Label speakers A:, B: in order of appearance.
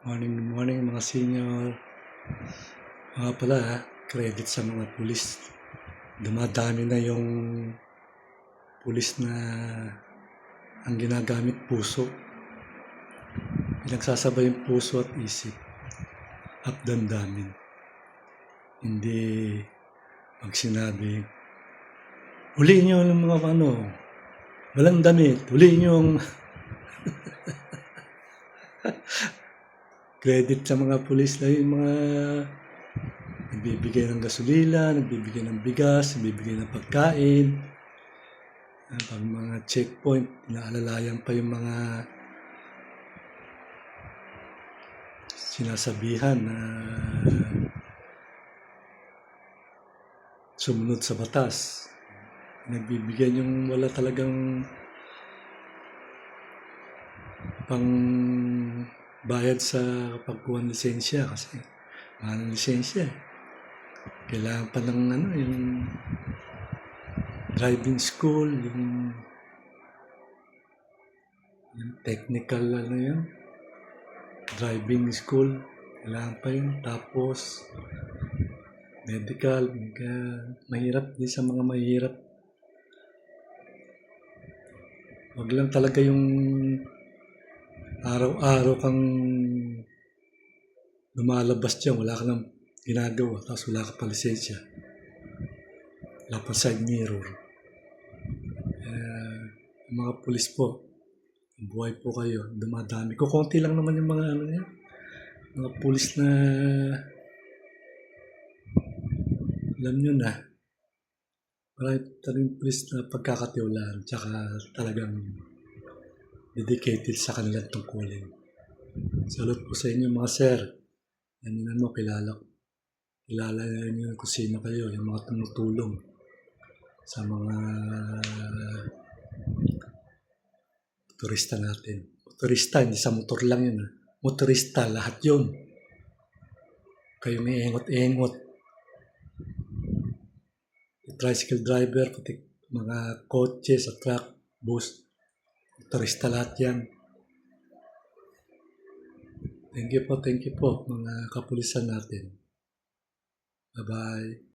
A: Morning mga senior. Credit sa mga pulis. Dumadami na yung pulis na ang ginagamit puso. Pinagsasabay yung puso at isip at damdamin. Hindi pag sinabi, huliin nyo ng mga walang damit, huliin nyo yung credit sa mga pulis na yung mga nagbibigay ng gasolina, nagbibigay ng bigas, nagbibigay ng pagkain. Pag mga checkpoint, inaalalayan pa yung mga sinasabihan na sumunod sa batas. Nagbibigyan yung wala talagang pang bayad sa pagkuha ng lisensya kasi mahal ng lisensya. Kailangan pa ng yung driving school, yung technical driving school, kailangan pa yun. Tapos medical, mahirap din sa mga mahirap. Wag lang talaga yung araw-araw kang lumalabas dyan, wala ka nang ginagawa, tapos wala ka pa lisensya. Wala pa side mirror. Yung mga pulis po, buhay po kayo, dumadami. Kukunti lang naman yung mga mga pulis na alam nyo na, marami talagang pulis na pagkakatiwalaan, tsaka talagang dedicated sa kanilang tungkulin. Salute po sa inyo mga sir. Yan kilala nyo kung sino kayo, yung mga tumutulong sa mga motorista natin. Motorista, hindi sa motor lang yun. Motorista, lahat yun. Kayo may engot-engot. Tricycle driver, pati mga kotse sa truck, bus, motorista lahat yan. Thank you po mga kapulisan natin. Bye-bye.